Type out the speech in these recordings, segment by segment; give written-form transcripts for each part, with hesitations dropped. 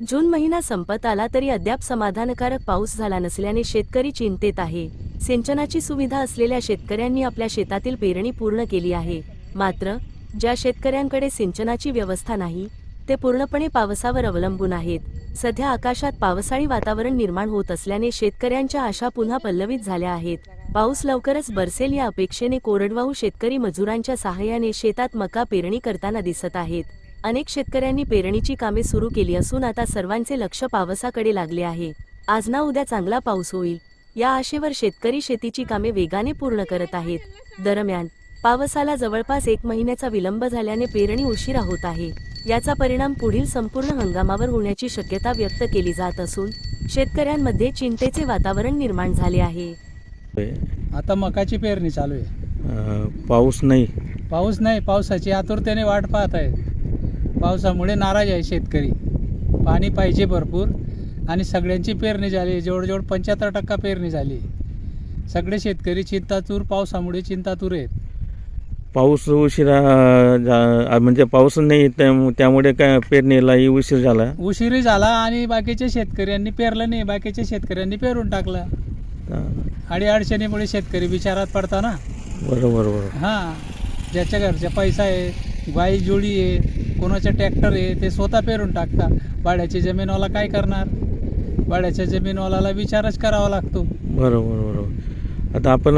जून महिना संपत आला तरी अद्याप समाधानकारक पाऊस झाला नसल्याने शेतकरी चिंतेत आहे. सिंचनाची सुविधा असलेल्या शेतकऱ्यांनी आपल्या शेतातील पेरणी पूर्ण केली आहे. मात्र ज्या शेतकऱ्यांकडे सिंचनाची व्यवस्था नाही ते पूर्णपणे पावसावर अवलंबून आहेत. सध्या आकाशात पावसाळी वातावरण निर्माण होत असल्याने शेतकऱ्यांच्या आशा पुन्हा पल्लवित झाल्या आहेत. पाऊस लवकरच बरसेल या अपेक्षेने कोरडवाहू शेतकरी मजुरांच्या सहाय्याने शेतात मका पेरणी करताना दिसत आहेत. अनेक शेतकऱ्यांनी पेरणीची कामे सुरू केली असून आता सर्वांचे लक्ष पावसाकडे लागले आहे. आज ना उद्या चांगला पाऊस होईल या आशेवर शेतकरी शेतीची कामे वेगाने पूर्ण करत आहेत. दरम्यान पावसाला जवळपास 1 महिन्याचा विलंब झाल्याने पेरणी उशिरा होत आहे. याचा परिणाम पुढील संपूर्ण हंगामावर होण्याची शक्यता व्यक्त केली जात असून शेतकऱ्यांमध्ये चिंतेचे वातावरण निर्माण झाले आहे. आता मकाची पेरणी चालू आहे. पाऊस नाही. पावसाची आतुरतेने वाट पाहत आहे. पावसामुळे नाराज आहे शेतकरी. पाणी पाहिजे भरपूर आणि सगळ्यांची पेरणी झाली. जवळजवळ 75% पेरणी झाली. सगळे शेतकरी चिंतातूर, पावसामुळे चिंतातूर आहेत. पाऊस उशिरा म्हणजे पाऊस नाही त्यामुळे काय पेरणीलाही उशीर झाला आणि बाकीच्या शेतकऱ्यांनी पेरलं नाही. बाकीच्या शेतकऱ्यांनी पेरून टाकलं. अडचणीमुळे शेतकरी विचारात पडता ना. बरोबर. हां, ज्याच्या घरच्या पैसा आहे, गाई जोडी आहे, कोणाचं ट्रॅक्टर आहे, ते स्वतः पेरून टाकतात. भाड्याची जमीनवाला काय करणार? भाड्याच्या जमीनवाल्याला विचारच करावा लागतो. बरोबर. आता आपण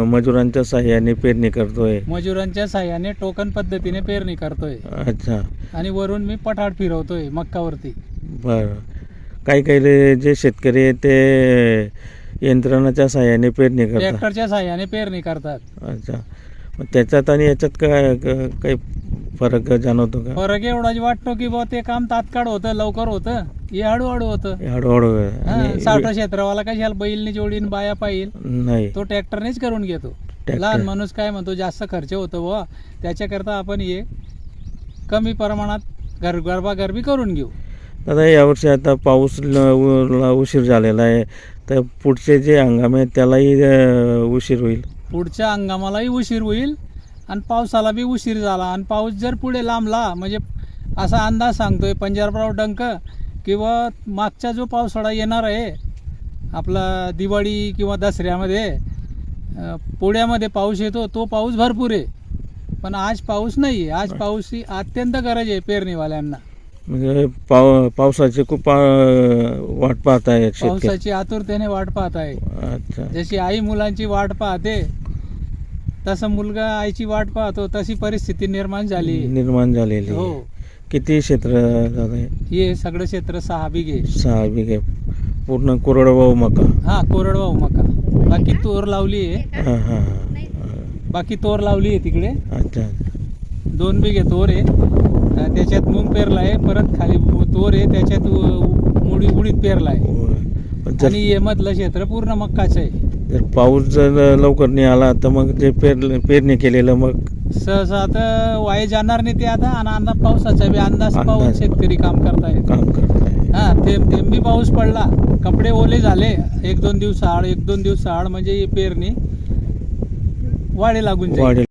मजुरांच्या साह्याने पेरणी करतोय. मजुरांच्या साह्याने टोकन पद्धतीने पेरणी करतोय. अच्छा. आणि वरून मी पठार फिरवतोय मक्कावरती. बरं. काही जे शेतकरी आहेत ते यंत्रणाच्या साह्याने पेरणी करतात, ट्रॅक्टरच्या साह्याने पेरणी करतात. अच्छा. मग त्याच्यात आणि याच्यात काही फरक जाणवतो का? फरक एवढाच वाटतो की बुवा ते काम तात्काळ होतं, लवकर होतं. हे हळूहळू होतं. हळूहळू. साठा क्षेत्रावाला कशाला बैलनी जोडीन बाया पाहिल नाही, तो ट्रॅक्टरनेच करून घेतो. लहान माणूस काय म्हणतो जास्त खर्च होतो बुवा, त्याच्याकरता आपण हे कमी प्रमाणात गरबी करून घेऊ. दादा, यावर्षी आता पाऊस उशीर झालेला आहे, तर पुढचे जे हंगाम आहेत त्यालाही उशीर होईल. पुढच्या हंगामालाही उशीर होईल आणि पावसाला बी उशीर झाला. आणि पाऊस जर पुढे लांबला म्हणजे असा अंदाज सांगतोय पंजाबराव डंक किंवा मागचा जो पावसाळा येणार आहे आपला दिवाळी किंवा दसऱ्यामध्ये, पुण्यामध्ये पाऊस येतो, तो पाऊस भरपूर आहे. पण आज पाऊस नाही आहे. आज पाऊस ही अत्यंत गरज आहे पेरणीवाल्यांना. म्हणजे पावसाची खूप वाट पाहत आहे शेतकरी. पावसाची आतुरतेने वाट पाहत आहे. अच्छा. जशी आई मुलांची वाट पाहते तसं मुलगा आईची वाट पाहतो, तशी परिस्थिती निर्माण झालेली. हो. किती क्षेत्र दादा? हे सगळं क्षेत्र 6 बिघे. 6 बिघे पूर्ण कोरडवाहू मका. हा, कोरडवाहू मका. बाकी तोर लावली आहे. बाकी तोर लावली आहे तिकडे. अच्छा. 2 बिघे तोर आहे. त्याच्यात मूग पेरला आहे. परत खाली तोर आहे, त्याच्यात उडीद पेरला आहे. आणि हे मधलं क्षेत्र पूर्ण मक्काचं आहे. जर पाऊस जर लवकर नाही आला तर मग जे पेरणी केलेलं मग सहसा आता वाया जाणार नाही ते आता. आणि पावसाचा बी अंदाज पाहून शेतकरी काम करताय. हा, थेंबी पाऊस पडला, कपडे ओले झाले, 1-2 दिवस आड म्हणजे ही पेरणी वाढी लागून जाईल.